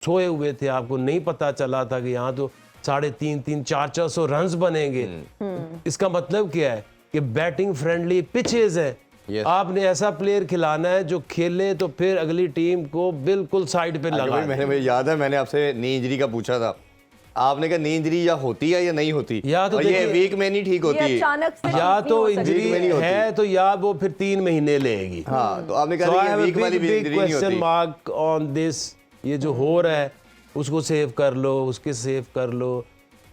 सोए हुए थे, आपको नहीं पता चला था कि यहाँ तो 350-400 रन्स बनेंगे। इसका मतलब क्या है कि बैटिंग फ्रेंडली पिचेज है। Yes. आपने ऐसा प्लेयर खिलाना है जो खेले तो फिर अगली टीम को बिल्कुल साइड पे लगा दे। मुझे याद है मैंने आपसे नी इंजरी का पूछा था, आपने कहा नी इंजरी या होती है या नहीं होती, या तो और ये देखिए, वीक में नहीं ठीक होती है, अचानक से या तो वीक में नहीं इंजरी होती। है तो या वो फिर 3 महीने लेगी। हाँ, तो आपने So कहा I ये have a वीक वाली big इंजरी नहीं question होती। mark on this। ये जो हो रहा है उसको सेव कर लो, उसके सेव कर लो।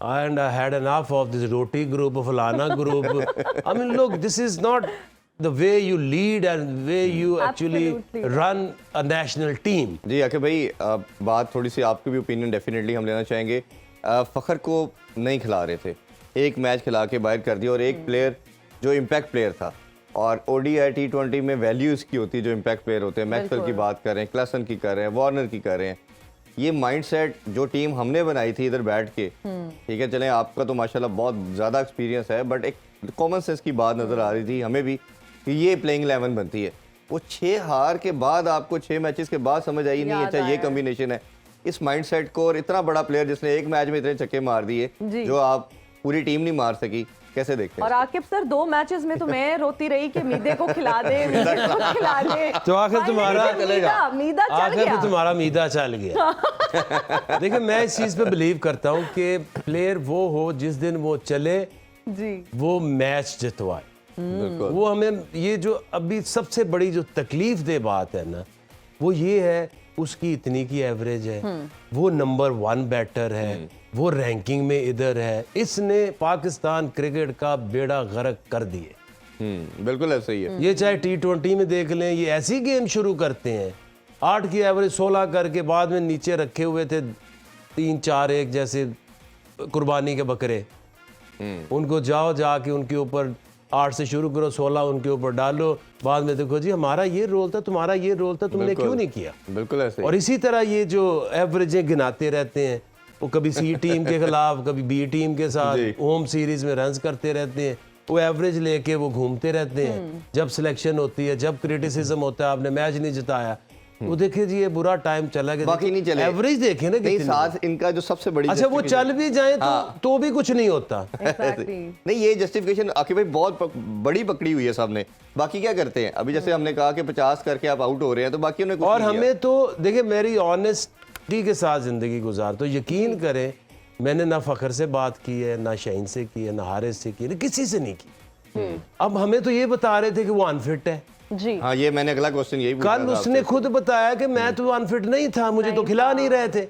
And I had enough of this roti group, फलाना group। I mean, look, this is not the way you lead and way you actually Absolutely. run a national team। जी आके भाई, बात थोड़ी सी आपकी भी ओपिनियन डेफिनेटली हम लेना चाहेंगे। फ़खर को नहीं खिला रहे थे, एक मैच खिला के बाहर कर दिया, और एक प्लेयर जो इम्पैक्ट प्लेयर था, और ODI T20 में वैल्यू इसकी होती है जो इम्पैक्ट प्लेयर होते हैं। मैक्सवेल की बात कर रहे हैं, क्लासन की कर रहे हैं, वार्नर की कर रहे हैं। ये माइंडसेट जो टीम हमने बनाई थी इधर बैठ के, ठीक है, चलें आपका तो माशाल्लाह बहुत ज़्यादा एक्सपीरियंस है, बट एक कॉमन सेंस की बात नज़र आ रही थी हमें भी कि ये प्लेइंग 11 बनती है। वो 6 हार के बाद आपको 6 मैचेस के बाद समझ आई नहीं, अच्छा ये कॉम्बिनेशन है इस माइंडसेट को, और इतना बड़ा प्लेयर जिसने एक मैच में इतने छक्के मार दिए जो आप पूरी टीम नहीं मार सकी, कैसे देखते हैं? और आकिब सर 2 मैचेस में तो मैं रोती रही कि मीदे को खिला दे, मीदे को खिला दे। तो आखिर तुम्हारा मीदा चल आखिर गया। तो तुम्हारा मीदा चल गया। देखिए, मैं इस चीज़ पे बिलीव करता हूँ कि प्लेयर वो हो जिस दिन वो चले जी, वो मैच जितवाए। बिल्कुल। वो हमें ये जो अभी सबसे बड़ी जो तकलीफ दे बात है ना, वो ये है उसकी इतनी की एवरेज है, वो नंबर 1 बैटर है, वो रैंकिंग में इधर है, इसने पाकिस्तान क्रिकेट का बेड़ा गर्क कर दिए। बिल्कुल ऐसा ही है। ये चाहे T20 में देख लें, ये ऐसी गेम शुरू करते हैं 8 की एवरेज 16 करके बाद में नीचे रखे हुए थे 3-4-1 जैसे कुर्बानी के बकरे, उनको जाओ जाके उनके ऊपर 8 से शुरू करो, 16 उनके ऊपर डालो, बाद में देखो जी हमारा ये रोल था, तुम्हारा ये रोल था, तुमने क्यों नहीं किया। बिल्कुल ऐसे ही। और इसी तरह ये जो एवरेजें गिनाते रहते हैं, वो कभी सी टीम के खिलाफ, कभी बी टीम के साथ होम सीरीज में रन्स करते रहते हैं, वो एवरेज लेके वो घूमते रहते हैं। जब सिलेक्शन होती है, जब क्रिटिसिज्म होता है, आपने मैच नहीं जिताया, वो देखिए जी ये बुरा टाइम चला गया, बाकी नहीं चले, एवरेज देखे ना नहीं, कितनी। साथ इनका जो सबसे बड़ी अच्छा वो चल भी जाए तो भी कुछ नहीं होता। exactly। नहीं, ये जस्टिफिकेशन आके भाई बहुत बड़ी पकड़ी हुई है सबने। बाकी क्या करते हैं, अभी जैसे हमने कहा कि 50 करके आप आउट हो रहे हैं, तो बाकी उन्हें कुछ और नहीं किया। हमें तो देखिए, मेरी ऑनेस्टी के साथ जिंदगी गुजार, तो यकीन करें मैंने ना फखर से बात की है, ना शाहीन से की है, ना हारिस से की है, किसी से नहीं की। अब हमें तो ये बता रहे थे कि वो अनफिट है। जी, हाँ, ये मैंने अगला क्वेश्चन यही पूछा कल था उसने आपसे। खुद बताया कि मैं तो अनफिट नहीं था, मुझे तो खिला नहीं रहे थे।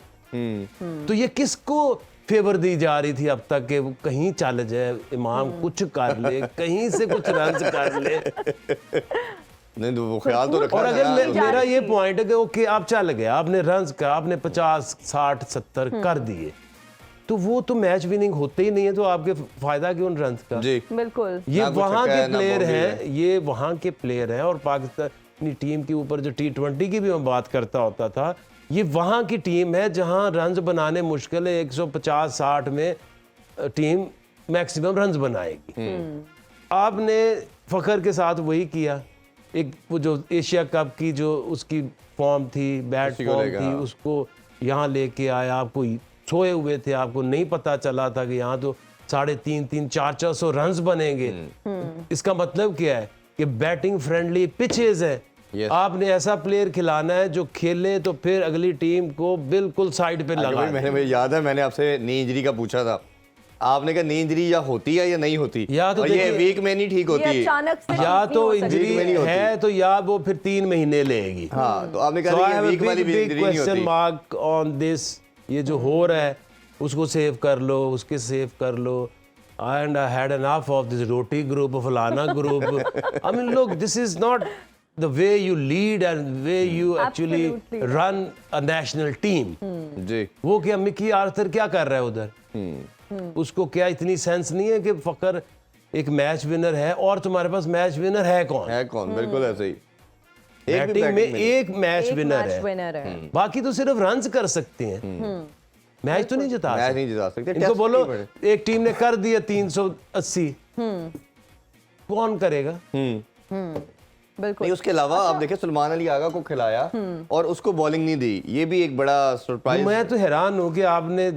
तो ये किसको फेवर दी जा रही थी अब तक कि वो कहीं चल जाए, इमाम कुछ कर ले, कहीं से कुछ रन कर ले। नहीं तो वो ख्याल तो रखा और था अगर ना। मेरा ये पॉइंट है कि ओके आप चल गया, आपने रन का आपने 50 60 70 कर दिए, तो वो तो मैच विनिंग होते ही नहीं है, तो आपके फायदा क्यों रन का। जी, बिल्कुल। ये ना कुछ वहाँ छक्का के है, ना प्लेयर बाउंड्री हैं, ये वहाँ के प्लेयर हैं। और पाकिस्तानी टीम के ऊपर जो T20 की भी मैं बात करता होता था, ये वहाँ की टीम है जहाँ रन्स बनाने मुश्किल है, 150-60 में टीम मैक्सिमम रन्स बनाएगी। आपने फखर के साथ वही किया, एक वो जो एशिया कप की जो उसकी फॉर्म थी, बैड उसी को फॉर्म लेकर, थी, हाँ। उसको यहाँ लेके आया। आपको सोए हुए थे, आपको नहीं पता चला था कि यहाँ तो 350-400 रन्स बनेंगे। इसका मतलब क्या है कि बैटिंग फ्रेंडली पिचेज है। Yes. आपने ऐसा प्लेयर खिलाना है जो खेले तो फिर अगली टीम को बिल्कुल साइड पे लगा दे। मुझे याद है मैंने आपसे नी इंजरी का पूछा था, आपने कहा नी इंजरी या होती है या नहीं होती, या तो और ये देखिए, वीक में नहीं ठीक होती ये है। अचानक से या ठीक तो नहीं हो सकती। इंजरी में नहीं होती। है तो या वो फिर 3 महीने लेगी। हाँ, तो आपने So I कहा have ये a वीक वाली big इंजरी नहीं question होती। mark on this। ये जो हो रहा है उसको सेव कर लो, उसके सेव कर लो। And I had enough of this roti group, फलाना group। I mean, look, this is not the way you lead and way you actually Absolutely. run a national team। जी, वो क्या मिकी आर्थर क्या कर रहा है उधर? उसको क्या इतनी सेंस नहीं है कि फकर एक मैच विनर है और तुम्हारे पास मैच विनर है कौन? है कौन? बिल्कुल ऐसे ही। एक भी बैटिंग में बैटिंग में एक मैच एक विनर मैच है, विनर है। बाकी तो सिर्फ रन्स कर सकते हैं, मैच तो नहीं जिता मैच सकते। नहीं जिता सकते। इनको टेस्ट बोलो नहीं बड़े। एक टीम ने कर दिया 380, कौन करेगा? बिल्कुल। नहीं, उसके अलावा आप देखें सलमान अली आगा को खिलाया और उसको बॉलिंग नहीं दी, ये भी एक बड़ा सरप्राइज। मैं तो हैरान हूँ कि आपने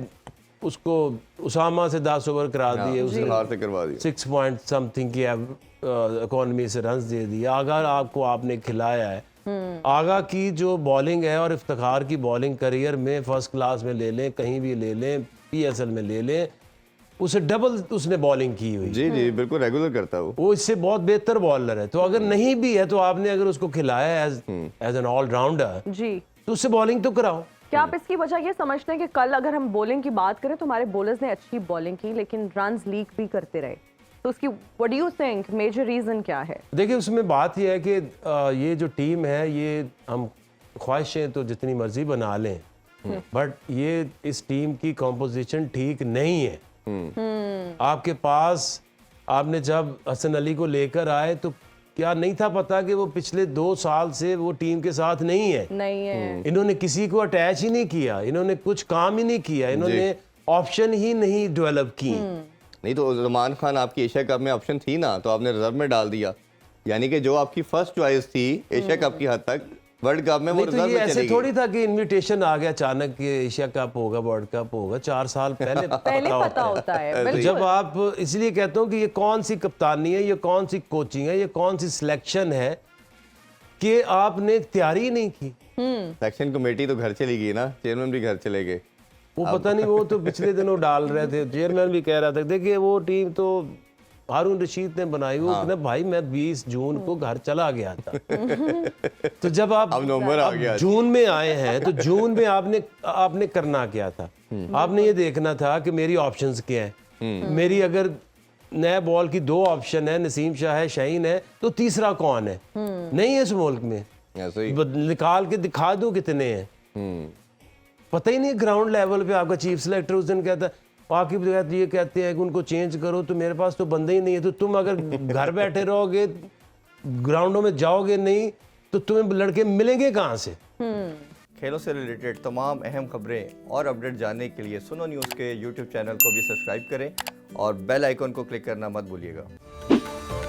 उसको उसामा से 10 ओवर करा दिए, उसने हार से करवा दिया। 6 पॉइंट समथिंग की इकोनॉमी से रन दे दिए। आगा आपको आपने खिलाया है। आगा की जो बॉलिंग है और इफ्तिखार की बॉलिंग करियर में फर्स्ट क्लास में ले लें, कहीं भी ले लें, PSL में ले लें, उसे डबल उसने बॉलिंग की हुई। जी जी बिल्कुल रेगुलर करता है वो इससे बहुत बेहतर बॉलर है। तो अगर नहीं भी है तो आपने अगर उसको खिलाया एज एन ऑलराउंडर जी, तो उससे बॉलिंग तो कराओ। क्या आप इसकी वजह ये समझते हैं कि कल अगर हम बॉलिंग की बात करें तो हमारे बॉलर्स ने अच्छी बॉलिंग की लेकिन रन्स लीक भी करते रहे, तो उसकी what do you think major reason क्या है? देखिए उसमें बात यह है कि ये जो टीम है, ये हम ख्वाहिशें तो जितनी मर्जी बना लें, बट ये इस टीम की कॉम्पोजिशन ठीक नहीं है। आपके पास आपने जब हसन अली को लेकर आए तो क्या नहीं था पता कि वो पिछले 2 साल से वो टीम के साथ नहीं है। नहीं है। इन्होंने किसी को अटैच ही नहीं किया, इन्होंने कुछ काम ही नहीं किया, इन्होंने ऑप्शन ही नहीं डेवलप की। नहीं तो सलमान खान आपकी एशिया कप में ऑप्शन थी ना, तो आपने रिजर्व में डाल दिया, यानी कि जो आपकी फर्स्ट चॉइस थी एशिया कप की हद तक, वर्ल्ड कप में वो नहीं तो रिजर्व ये में ऐसे चली गई। थोड़ी था कि इनविटेशन आ गया अचानक कि एशिया कप होगा, वर्ल्ड कप होगा। 4 साल पहले पहले पता होता है, तो बिल्कुल। जब आप, इसलिए कहता हूँ कि ये कौन सी कप्तानी है, ये कौन सी कोचिंग है, ये कौन सी सिलेक्शन है कि आपने तैयारी ही नहीं की। सेक्शन कमेटी तो घर चली गई ना, चेयरमैन भी घर चले गए। वो पता नहीं, वो तो पिछले दिनों डाल रहे थे, चेयरमैन भी कह रहा था देखिए वो टीम तो हारून रशीद ने बनाई, वो कहना भाई मैं 20 जून को घर चला गया था। तो जब आप अब नवंबर आ गया। जून में आए हैं तो जून में आपने करना क्या था? आपने ये देखना था कि मेरी ऑप्शंस क्या हैं। मेरी अगर नए बॉल की 2 ऑप्शन है, नसीम शाह है, शाहीन है, तो तीसरा कौन है? नहीं है इस मुल्क में। ऐसे ही निकाल के दिखा दो कितने हैं, पता ही नहीं। ग्राउंड लेवल पे आपका चीफ सेलेक्टर उस दिन कहता है, वाकिफ ये कहते हैं कि उनको चेंज करो, तो मेरे पास तो बंदे ही नहीं है। तो तुम अगर घर बैठे रहोगे, ग्राउंडों में जाओगे नहीं, तो तुम्हें लड़के मिलेंगे कहाँ से? खेलों से रिलेटेड तमाम अहम खबरें और अपडेट जानने के लिए सुनो न्यूज़ के YouTube चैनल को भी सब्सक्राइब करें और बेल आइकन को क्लिक करना मत भूलिएगा।